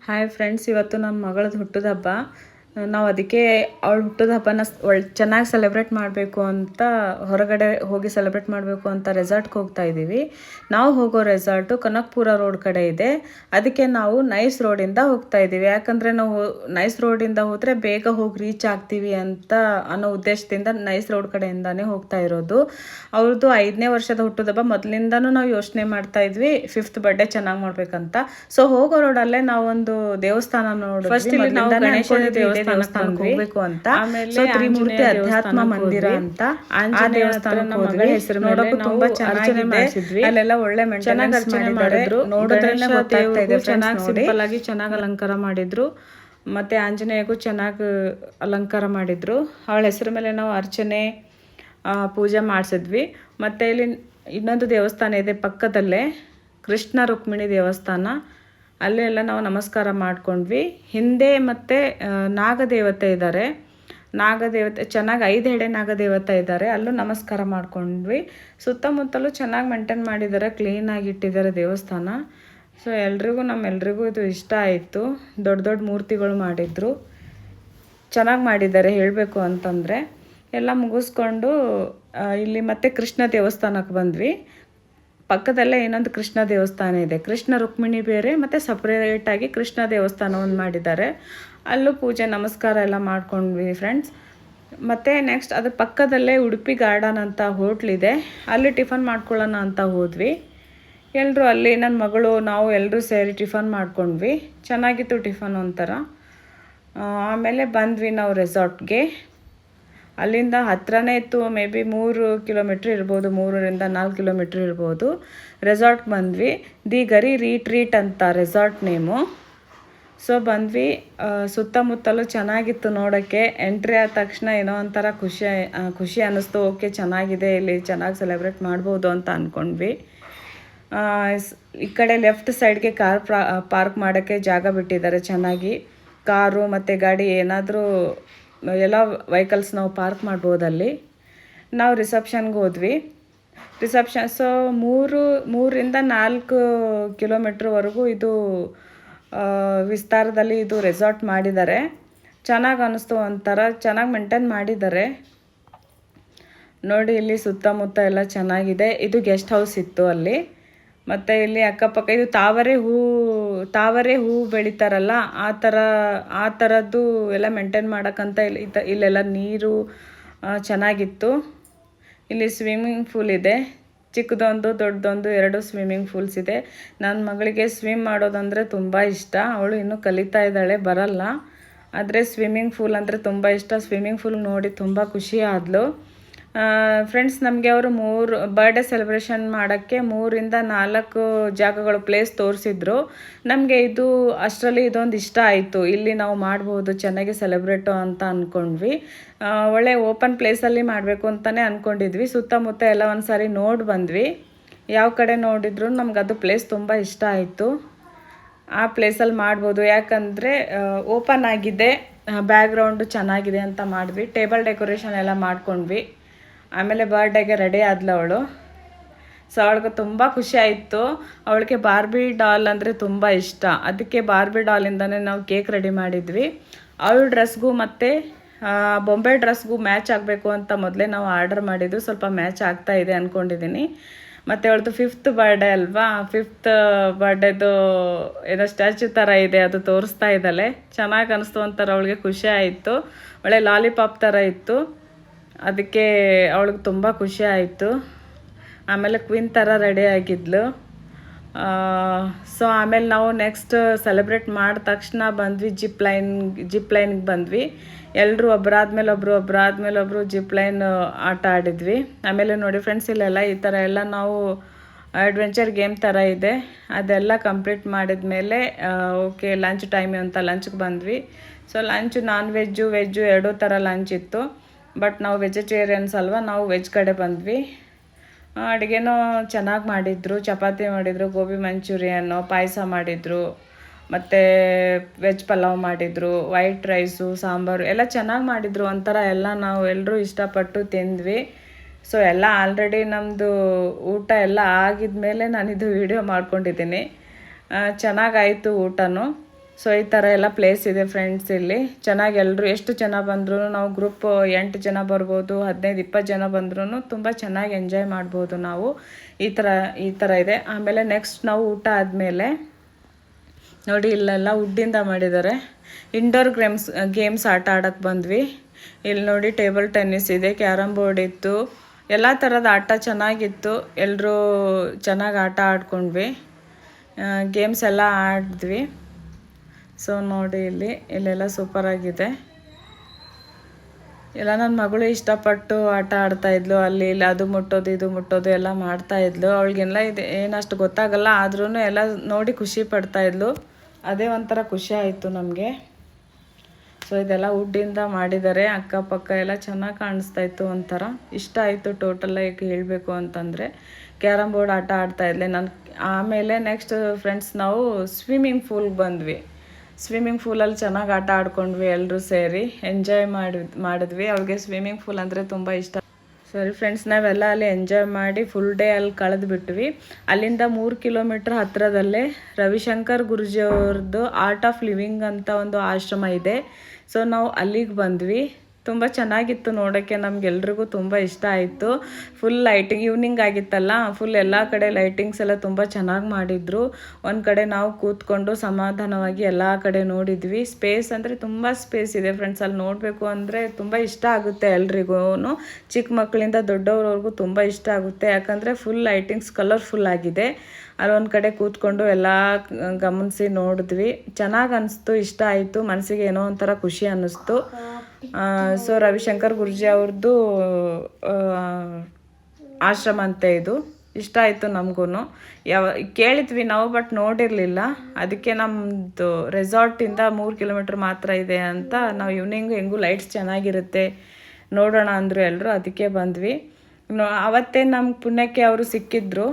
Hi friends, ಇವತ್ತು ನಮ್ಮ ಮಗಳದ್ದು ಹುಟ್ಟಿದ ಹಬ್ಬ. ನಾವು ಅದಕ್ಕೆ ಅವಳ ಹುಟ್ಟಿದ ಹಬ್ಬನ ಚೆನ್ನಾಗಿ ಸೆಲೆಬ್ರೇಟ್ ಮಾಡಬೇಕು ಅಂತ ಹೊರಗಡೆ ಹೋಗಿ ಸೆಲೆಬ್ರೇಟ್ ಮಾಡಬೇಕು ಅಂತ ರೆಸಾರ್ಟ್ಗೆ ಹೋಗ್ತಾ ಇದ್ದೀವಿ. ನಾವು ಹೋಗೋ ರೆಸಾರ್ಟು ಕನಕಪುರ ರೋಡ್ ಕಡೆ ಇದೆ. ಅದಕ್ಕೆ ನಾವು ನೈಸ್ ರೋಡಿಂದ ಹೋಗ್ತಾ ಇದ್ದೀವಿ. ಯಾಕಂದರೆ ನಾವು ನೈಸ್ ರೋಡಿಂದ ಹೋದರೆ ಬೇಗ ಹೋಗಿ ರೀಚ್ ಆಗ್ತೀವಿ ಅಂತ ಅನ್ನೋ ಉದ್ದೇಶದಿಂದ ನೈಸ್ ರೋಡ್ ಕಡೆಯಿಂದಾನೇ ಹೋಗ್ತಾ ಇರೋದು. ಅವ್ರದ್ದು 5ನೇ ವರ್ಷದ ಹುಟ್ಟಿದ ಹಬ್ಬ. ಮೊದಲಿಂದನೂ ನಾವು ಯೋಚನೆ ಮಾಡ್ತಾ ಇದ್ವಿ 5th ಬರ್ಡೇ ಚೆನ್ನಾಗಿ ಮಾಡ್ಬೇಕಂತ. ಸೊ ಹೋಗೋ ರೋಡಲ್ಲೇ ನಾವೊಂದು ದೇವಸ್ಥಾನ ನೋಡಿದ್ವಿ. ಫಸ್ಟ್ ಇಲ್ಲಿ ನಾವು ಗಣೇಶ ದೇವಸ್ಥಾನಕ್ಕೆ ಹೋಗ್ಬೇಕು ಅಂತ. ಆಮೇಲೆ ತ್ರಿಮೂರ್ತಿ ಅಧ್ಯಾತ್ಮ ಮಂದಿರ ಅಂತ ಆ ದೇವಸ್ಥಾನಕ್ಕೆ ಹೋದ್ವಿ. ನೋಡೋಕೆ ತುಂಬಾ ಚೆನ್ನಾಗಿದೆ. ಅಲ್ಲೆಲ್ಲ ಒಳ್ಳೆ ಮೇಂಟೆನೆನ್ಸ್ ಮಾಡಿದ್ರು. ನೋಡೋದ್ರಲ್ಲೇ ಗೊತ್ತಾಗ್ತಾ ಇದೆ. ಚೆನ್ನಾಗಿ ಸಿಂಪಲ್ ಆಗಿ ಚೆನ್ನಾಗಿ ಅಲಂಕಾರ ಮಾಡಿದ್ರು. ಮತ್ತೆ ಆಂಜನೇಯಗೂ ಚೆನ್ನಾಗಿ ಅಲಂಕಾರ ಮಾಡಿದ್ರು. ಅವಳ ಹೆಸರು ಮೇಲೆ ನಾವು ಅರ್ಚನೆ ಪೂಜೆ ಮಾಡಿಸಿದ್ವಿ. ಮತ್ತು ಇಲ್ಲಿ ಇನ್ನೊಂದು ದೇವಸ್ಥಾನ ಇದೆ ಪಕ್ಕದಲ್ಲೇ, ಕೃಷ್ಣ ರುಕ್ಮಿಣಿ ದೇವಸ್ಥಾನ. ಅಲ್ಲೆಲ್ಲ ನಾವು ನಮಸ್ಕಾರ ಮಾಡ್ಕೊಂಡ್ವಿ. ಹಿಂದೆ ಮತ್ತು ನಾಗದೇವತೆ ಇದ್ದಾರೆ. ನಾಗದೇವತೆ ಚೆನ್ನಾಗಿ 5 ಎಡೆ ನಾಗದೇವತೆ ಇದ್ದಾರೆ. ಅಲ್ಲೂ ನಮಸ್ಕಾರ ಮಾಡ್ಕೊಂಡ್ವಿ. ಸುತ್ತಮುತ್ತಲೂ ಚೆನ್ನಾಗಿ ಮೇಂಟೈನ್ ಮಾಡಿದ್ದಾರೆ, ಕ್ಲೀನಾಗಿ ಇಟ್ಟಿದ್ದಾರೆ ದೇವಸ್ಥಾನ. ಸೊ ನಮ್ಮೆಲ್ರಿಗೂ ಇದು ಇಷ್ಟ ಆಯಿತು. ದೊಡ್ಡ ದೊಡ್ಡ ಮೂರ್ತಿಗಳು ಮಾಡಿದರು, ಚೆನ್ನಾಗಿ ಮಾಡಿದ್ದಾರೆ ಹೇಳಬೇಕು ಅಂತಂದರೆ. ಎಲ್ಲ ಮುಗಿಸ್ಕೊಂಡು ಇಲ್ಲಿ ಮತ್ತೆ ಕೃಷ್ಣ ದೇವಸ್ಥಾನಕ್ಕೆ ಬಂದ್ವಿ. ಪಕ್ಕದಲ್ಲೇ ಇನ್ನೊಂದು ಕೃಷ್ಣ ದೇವಸ್ಥಾನ ಇದೆ. ಕೃಷ್ಣ ರುಕ್ಮಿಣಿ ಬೇರೆ ಮತ್ತು ಸಪ್ರೇಟಾಗಿ ಕೃಷ್ಣ ದೇವಸ್ಥಾನವನ್ನು ಮಾಡಿದ್ದಾರೆ. ಅಲ್ಲೂ ಪೂಜೆ ನಮಸ್ಕಾರ ಎಲ್ಲ ಮಾಡ್ಕೊಂಡ್ವಿ ಫ್ರೆಂಡ್ಸ್. ಮತ್ತು ನೆಕ್ಸ್ಟ್ ಅದ್ರ ಪಕ್ಕದಲ್ಲೇ ಉಡುಪಿ ಗಾರ್ಡನ್ ಅಂತ ಹೋಟ್ಲಿದೆ. ಅಲ್ಲಿ ಟಿಫನ್ ಮಾಡ್ಕೊಳ್ಳೋಣ ಅಂತ ಹೋದ್ವಿ. ಎಲ್ಲರೂ ಅಲ್ಲಿ ನನ್ನ ಮಗಳು ನಾವು ಎಲ್ಲರೂ ಸೇರಿ ಟಿಫನ್ ಮಾಡ್ಕೊಂಡ್ವಿ. ಚೆನ್ನಾಗಿತ್ತು ಟಿಫನ್ ಒಂಥರ. ಆಮೇಲೆ ಬಂದ್ವಿ ನಾವು ರೆಸಾರ್ಟ್ಗೆ. ಅಲ್ಲಿಂದ ಹತ್ರನೇ ಇತ್ತು, ಮೇ ಬಿ 3 ಕಿಲೋಮೀಟ್ರ್ ಇರ್ಬೋದು, 3ರಿಂದ 4 ಕಿಲೋಮೀಟ್ರ್ ಇರ್ಬೋದು. ರೆಸಾರ್ಟ್ಗೆ ಬಂದ್ವಿ. ದಿ ಗರಿ ರೀಟ್ರೀಟ್ ಅಂತ ರೆಸಾರ್ಟ್ ನೇಮು. ಸೊ ಬಂದ್ವಿ. ಸುತ್ತಮುತ್ತಲೂ ಚೆನ್ನಾಗಿತ್ತು ನೋಡೋಕ್ಕೆ. ಎಂಟ್ರಿ ಆದ ತಕ್ಷಣ ಏನೋ ಒಂಥರ ಖುಷಿ ಅನ್ನಿಸ್ತು. ಓಕೆ, ಚೆನ್ನಾಗಿದೆ, ಇಲ್ಲಿ ಚೆನ್ನಾಗಿ ಸೆಲೆಬ್ರೇಟ್ ಮಾಡ್ಬೋದು ಅಂತ ಅಂದ್ಕೊಂಡ್ವಿ. ಈ ಕಡೆ ಲೆಫ್ಟ್ ಸೈಡ್ಗೆ ಕಾರ್ ಪಾರ್ಕ್ ಮಾಡೋಕ್ಕೆ ಜಾಗ ಬಿಟ್ಟಿದ್ದಾರೆ ಚೆನ್ನಾಗಿ. ಕಾರು ಮತ್ತು ಗಾಡಿ ಏನಾದರೂ ಎಲ್ಲ ವೆಹಿಕಲ್ಸ್ ನಾವು ಪಾರ್ಕ್ ಮಾಡ್ಬೋದಲ್ಲಿ. ನಾವು ರಿಸೆಪ್ಷನ್ಗೆ ಹೋದ್ವಿ. ಸೊ 3ರಿಂದ 4 ಕಿಲೋಮೀಟ್ರ್ವರೆಗೂ ಇದು ವಿಸ್ತಾರದಲ್ಲಿ ಇದು ರೆಸಾರ್ಟ್ ಮಾಡಿದ್ದಾರೆ. ಚೆನ್ನಾಗಿ ಅನ್ನಿಸ್ತು, ಒಂಥರ ಚೆನ್ನಾಗಿ ಮೇಂಟೈನ್ ಮಾಡಿದ್ದಾರೆ ನೋಡಿ. ಇಲ್ಲಿ ಸುತ್ತಮುತ್ತ ಎಲ್ಲ ಚೆನ್ನಾಗಿದೆ. ಇದು ಗೆಸ್ಟ್ ಹೌಸ್ ಇತ್ತು ಅಲ್ಲಿ. ಮತ್ತು ಇಲ್ಲಿ ಅಕ್ಕಪಕ್ಕ ಇದು ತಾವರೆ ಹೂ ಬೆಳೀತಾರಲ್ಲ, ಆ ಥರದ್ದು ಎಲ್ಲ ಮೇಂಟೈನ್ ಮಾಡೋಕ್ಕಂತ ಇಲ್ಲೆಲ್ಲ ನೀರು ಚೆನ್ನಾಗಿತ್ತು. ಇಲ್ಲಿ ಸ್ವಿಮ್ಮಿಂಗ್ ಪೂಲ್ ಇದೆ. ಚಿಕ್ಕದೊಂದು ದೊಡ್ಡದೊಂದು 2 ಸ್ವಿಮ್ಮಿಂಗ್ ಪೂಲ್ಸ್ ಇದೆ. ನನ್ನ ಮಗಳಿಗೆ ಸ್ವಿಮ್ ಮಾಡೋದಂದರೆ ತುಂಬ ಇಷ್ಟ. ಅವಳು ಇನ್ನೂ ಕಲಿತಾ ಇದ್ದಾಳೆ, ಬರಲ್ಲ. ಆದರೆ ಸ್ವಿಮ್ಮಿಂಗ್ ಪೂಲ್ ಅಂದರೆ ತುಂಬ ಇಷ್ಟ. ಸ್ವಿಮ್ಮಿಂಗ್ ಪೂಲ್ ನೋಡಿ ತುಂಬ ಖುಷಿ ಆದಳು. ಫ್ರೆಂಡ್ಸ್, ನಮಗೆ ಅವರು 3 ಬರ್ಡೇ ಸೆಲೆಬ್ರೇಷನ್ ಮಾಡೋಕ್ಕೆ 3ರಿಂದ 4 ಜಾಗಗಳು ಪ್ಲೇಸ್ ತೋರಿಸಿದ್ರು. ನಮಗೆ ಅಷ್ಟರಲ್ಲಿ ಇದೊಂದು ಇಷ್ಟ ಆಯಿತು. ಇಲ್ಲಿ ನಾವು ಮಾಡ್ಬೋದು ಚೆನ್ನಾಗಿ ಸೆಲೆಬ್ರೇಟು ಅಂತ ಅಂದ್ಕೊಂಡ್ವಿ. ಒಳ್ಳೆ ಓಪನ್ ಪ್ಲೇಸಲ್ಲಿ ಮಾಡಬೇಕು ಅಂತಲೇ ಅಂದ್ಕೊಂಡಿದ್ವಿ. ಸುತ್ತಮುತ್ತ ಎಲ್ಲ ಒಂದು ಸಾರಿ ನೋಡಿ ಬಂದ್ವಿ. ಯಾವ ಕಡೆ ನೋಡಿದ್ರು ನಮ್ಗೆ ಅದು ಪ್ಲೇಸ್ ತುಂಬ ಇಷ್ಟ ಆಯಿತು. ಆ ಪ್ಲೇಸಲ್ಲಿ ಮಾಡ್ಬೋದು, ಯಾಕಂದರೆ ಓಪನ್ ಆಗಿದೆ, ಬ್ಯಾಕ್ಗ್ರೌಂಡು ಚೆನ್ನಾಗಿದೆ ಅಂತ ಮಾಡಿದ್ವಿ. ಟೇಬಲ್ ಡೆಕೋರೇಷನ್ ಎಲ್ಲ ಮಾಡ್ಕೊಂಡ್ವಿ. ಆಮೇಲೆ ಬರ್ಡೇಗೆ ರೆಡಿ ಆದ್ಲು ಅವಳು. ಸೊ ಅವಳಿಗೆ ತುಂಬ ಖುಷಿ ಆಯಿತು. ಅವಳಿಗೆ ಬಾರ್ಬಿ ಡಾಲ್ ಅಂದರೆ ತುಂಬ ಇಷ್ಟ. ಅದಕ್ಕೆ ಬಾರ್ಬಿ ಡಾಲಿಂದನೇ ನಾವು ಕೇಕ್ ರೆಡಿ ಮಾಡಿದ್ವಿ. ಅವಳ ಡ್ರೆಸ್ಗೂ ಮತ್ತು ಬೊಂಬೆ ಡ್ರೆಸ್ಗೂ ಮ್ಯಾಚ್ ಆಗಬೇಕು ಅಂತ ಮೊದಲೇ ನಾವು ಆರ್ಡರ್ ಮಾಡಿದ್ದು. ಸ್ವಲ್ಪ ಮ್ಯಾಚ್ ಆಗ್ತಾ ಇದೆ ಅಂದ್ಕೊಂಡಿದ್ದೀನಿ. ಮತ್ತು ಅವಳದು 5th ಬರ್ಡೇ ಅಲ್ವಾ, 5th ಬರ್ಡೇದು ಏನೋ ಸ್ಟ್ಯಾಚ್ಯೂ ಥರ ಇದೆ, ಅದು ತೋರಿಸ್ತಾ ಇದ್ದಾಳೆ. ಚೆನ್ನಾಗಿ ಅನ್ನಿಸ್ತು, ಒಂಥರ ಅವಳಿಗೆ ಖುಷಿ ಆಯಿತು. ಒಳ್ಳೆ ಲಾಲಿಪಾಪ್ ಥರ ಇತ್ತು. ಅದಕ್ಕೆ ಅವಳಿಗೆ ತುಂಬ ಖುಷಿ ಆಯಿತು. ಆಮೇಲೆ ಕ್ವೀನ್ ಥರ ರೆಡಿ ಆಗಿದ್ಲು. ಸೊ ಆಮೇಲೆ ನಾವು ನೆಕ್ಸ್ಟ್ ಸೆಲೆಬ್ರೇಟ್ ಮಾಡಿದ ತಕ್ಷಣ ಬಂದ್ವಿ ಜಿಪ್ ಲೈನ್ಗೆ ಬಂದ್ವಿ. ಎಲ್ಲರೂ ಒಬ್ಬರಾದ್ಮೇಲೆ ಜಿಪ್ ಲೈನ್ ಆಟ ಆಡಿದ್ವಿ. ಆಮೇಲೆ ನೋಡಿ ಫ್ರೆಂಡ್ಸ್, ಇಲ್ಲೆಲ್ಲ ಈ ಥರ ಎಲ್ಲ ನಾವು ಅಡ್ವೆಂಚರ್ ಗೇಮ್ ಥರ ಇದೆ. ಅದೆಲ್ಲ ಕಂಪ್ಲೀಟ್ ಮಾಡಿದ ಮೇಲೆ ಓಕೆ ಲಂಚ್ ಟೈಮ್ ಅಂತ ಲಂಚ್ಗೆ ಬಂದ್ವಿ. ಸೊ ಲಂಚ್ ವೆಜ್ಜು 2 ಥರ ಲಂಚ್ ಇತ್ತು. ಬಟ್ ನಾವು ವೆಜಿಟೇರಿಯನ್ಸ್ ಅಲ್ವಾ, ನಾವು ವೆಜ್ ಕಡೆ ಬಂದ್ವಿ. ಅಡುಗೆನೂ ಚೆನ್ನಾಗಿ ಮಾಡಿದರು. ಚಪಾತಿ ಮಾಡಿದರು, ಗೋಬಿ ಮಂಚೂರಿಯನ್ನು, ಪಾಯಸ ಮಾಡಿದರು, ಮತ್ತು ವೆಜ್ ಪಲಾವ್ ಮಾಡಿದರು, ವೈಟ್ ರೈಸು, ಸಾಂಬಾರು ಎಲ್ಲ ಚೆನ್ನಾಗಿ ಮಾಡಿದರು. ಒಂಥರ ಎಲ್ಲ ನಾವು ಎಲ್ಲರೂ ಇಷ್ಟಪಟ್ಟು ತಿಂದ್ವಿ. ಸೊ ಎಲ್ಲ ಆಲ್ರೆಡಿ ನಮ್ಮದು ಊಟ ಎಲ್ಲ ಆಗಿದ ಮೇಲೆ ನಾನಿದು ವಿಡಿಯೋ ಮಾಡ್ಕೊಂಡಿದ್ದೀನಿ. ಚೆನ್ನಾಗಾಯಿತು ಊಟನೂ. ಸೊ ಈ ಥರ ಎಲ್ಲ ಪ್ಲೇಸ್ ಇದೆ ಫ್ರೆಂಡ್ಸ್. ಇಲ್ಲಿ ಚೆನ್ನಾಗಿ ಎಲ್ಲರೂ ಎಷ್ಟು ಜನ ಬಂದರೂ ನಾವು ಗ್ರೂಪ್ 8 ಜನ ಬರ್ಬೋದು, 15-20 ಜನ ಬಂದ್ರೂ ತುಂಬ ಚೆನ್ನಾಗಿ ಎಂಜಾಯ್ ಮಾಡ್ಬೋದು ನಾವು. ಈ ಥರ ಇದೆ. ಆಮೇಲೆ ನೆಕ್ಸ್ಟ್ ನಾವು ಊಟ ಆದಮೇಲೆ ನೋಡಿ ಇಲ್ಲೆಲ್ಲ ವುಡ್ಡಿಂದ ಮಾಡಿದ್ದಾರೆ. ಇಂಡೋರ್ ಗೇಮ್ಸ್ ಆಟ ಆಡೋಕ್ಕೆ ಬಂದ್ವಿ. ಇಲ್ಲಿ ನೋಡಿ ಟೇಬಲ್ ಟೆನ್ನಿಸ್ ಇದೆ, ಕ್ಯಾರಮ್ ಬೋರ್ಡ್ ಇತ್ತು, ಎಲ್ಲ ಥರದ ಆಟ ಚೆನ್ನಾಗಿತ್ತು. ಎಲ್ಲರೂ ಚೆನ್ನಾಗಿ ಆಟ ಆಡ್ಕೊಂಡ್ವಿ, ಗೇಮ್ಸ್ ಎಲ್ಲ ಆಡಿದ್ವಿ. ಸೊ ನೋಡಿ ಇಲ್ಲೆಲ್ಲ ಸೂಪರಾಗಿದೆ. ಎಲ್ಲ ನನ್ನ ಮಗಳು ಇಷ್ಟಪಟ್ಟು ಆಟ ಆಡ್ತಾಯಿದ್ಲು. ಅಲ್ಲಿ ಇಲ್ಲಿ ಅದು ಮುಟ್ಟೋದು ಇದು ಮುಟ್ಟೋದು ಎಲ್ಲ ಮಾಡ್ತಾಯಿದ್ಲು. ಅವಳಿಗೆಲ್ಲ ಇದು ಏನಷ್ಟು ಗೊತ್ತಾಗಲ್ಲ, ಆದ್ರೂ ಎಲ್ಲ ನೋಡಿ ಖುಷಿ ಪಡ್ತಾಯಿದ್ಲು. ಅದೇ ಒಂಥರ ಖುಷಿ ಆಯಿತು ನಮಗೆ. ಸೊ ಇದೆಲ್ಲ ವುಡ್ಡಿಂದ ಮಾಡಿದ್ದಾರೆ. ಅಕ್ಕಪಕ್ಕ ಎಲ್ಲ ಚೆನ್ನಾಗಿ ಕಾಣಿಸ್ತಾಯಿತ್ತು, ಒಂಥರ ಇಷ್ಟ ಆಯಿತು ಟೋಟಲಾಗಿ ಹೇಳಬೇಕು ಅಂತಂದರೆ. ಕ್ಯಾರಮ್ ಬೋರ್ಡ್ ಆಟ ಆಡ್ತಾಯಿದ್ಲೆ ನಾನು. ಆಮೇಲೆ ನೆಕ್ಸ್ಟ್ ಫ್ರೆಂಡ್ಸ್ ನಾವು ಸ್ವಿಮ್ಮಿಂಗ್ ಪೂಲ್ಗೆ ಬಂದ್ವಿ. ಸ್ವಿಮ್ಮಿಂಗ್ ಪೂಲಲ್ಲಿ ಚೆನ್ನಾಗಿ ಆಟ ಆಡ್ಕೊಂಡ್ವಿ, ಎಲ್ಲರೂ ಸೇರಿ ಎಂಜಾಯ್ ಮಾಡಿದ್ವಿ. ಅವ್ರಿಗೆ ಸ್ವಿಮ್ಮಿಂಗ್ ಪೂಲ್ ಅಂದರೆ ತುಂಬ ಇಷ್ಟ. ಸರಿ ಫ್ರೆಂಡ್ಸ್, ನಾವೆಲ್ಲ ಅಲ್ಲಿ ಎಂಜಾಯ್ ಮಾಡಿ ಫುಲ್ ಡೇ ಅಲ್ಲಿ ಕಳೆದ್ಬಿಟ್ವಿ. ಅಲ್ಲಿಂದ 3 ಕಿಲೋಮೀಟ್ರ್ ಹತ್ತಿರದಲ್ಲೇ ರವಿಶಂಕರ್ ಗುರೂಜಿಯವ್ರದ್ದು ಆರ್ಟ್ ಆಫ್ ಲಿವಿಂಗ್ ಅಂತ ಒಂದು ಆಶ್ರಮ ಇದೆ. ಸೊ ನಾವು ಅಲ್ಲಿಗೆ ಬಂದ್ವಿ. ತುಂಬ ಚೆನ್ನಾಗಿತ್ತು ನೋಡೋಕ್ಕೆ, ನಮಗೆಲ್ರಿಗೂ ತುಂಬ ಇಷ್ಟ ಆಯಿತು. ಫುಲ್ ಲೈಟಿಂಗ್, ಈವ್ನಿಂಗ್ ಆಗಿತ್ತಲ್ಲ, ಫುಲ್ ಎಲ್ಲ ಕಡೆ ಲೈಟಿಂಗ್ಸ್ ಎಲ್ಲ ತುಂಬ ಚೆನ್ನಾಗಿ ಮಾಡಿದರು. ಒಂದು ಕಡೆ ನಾವು ಕೂತ್ಕೊಂಡು ಸಮಾಧಾನವಾಗಿ ಎಲ್ಲ ಕಡೆ ನೋಡಿದ್ವಿ. ಸ್ಪೇಸ್ ಅಂದರೆ ತುಂಬ ಸ್ಪೇಸ್ ಇದೆ ಫ್ರೆಂಡ್ಸ್. ಅಲ್ಲಿ ನೋಡಬೇಕು ಅಂದರೆ ತುಂಬ ಇಷ್ಟ ಆಗುತ್ತೆ ಎಲ್ರಿಗೂ, ಚಿಕ್ಕ ಮಕ್ಕಳಿಂದ ದೊಡ್ಡವ್ರವ್ರಿಗೂ ತುಂಬ ಇಷ್ಟ ಆಗುತ್ತೆ. ಯಾಕಂದರೆ ಫುಲ್ ಲೈಟಿಂಗ್ಸ್ ಕಲರ್ಫುಲ್ ಆಗಿದೆ. ಅಲ್ಲೊಂದು ಕಡೆ ಕೂತ್ಕೊಂಡು ಎಲ್ಲ ಗಮನಿಸಿ ನೋಡಿದ್ವಿ. ಚೆನ್ನಾಗಿ ಅನಿಸ್ತು, ಇಷ್ಟ ಆಯಿತು, ಮನಸ್ಸಿಗೆ ಏನೋ ಒಂಥರ ಖುಷಿ ಅನ್ನಿಸ್ತು. ಸೊ ರವಿಶಂಕರ್ ಗುರೂಜಿ ಅವ್ರದ್ದು ಆಶ್ರಮ ಅಂತೆ ಇದು. ಇಷ್ಟ ಆಯಿತು ನಮಗೂ. ಕೇಳಿದ್ವಿ ನಾವು, ಬಟ್ ನೋಡಿರಲಿಲ್ಲ. ಅದಕ್ಕೆ ನಮ್ಮದು ರೆಸಾರ್ಟಿಂದ 3 ಕಿಲೋಮೀಟ್ರ್ ಮಾತ್ರ ಇದೆ ಅಂತ ನಾವು ಈವ್ನಿಂಗು ಹೆಂಗೂ ಲೈಟ್ಸ್ ಚೆನ್ನಾಗಿರುತ್ತೆ ನೋಡೋಣ ಅಂದರು ಎಲ್ಲರೂ. ಅದಕ್ಕೆ ಬಂದ್ವಿ. ಅವತ್ತೇ ನಮ್ಗೆ ಪುಣ್ಯಕ್ಕೆ ಅವರು ಸಿಕ್ಕಿದ್ರು.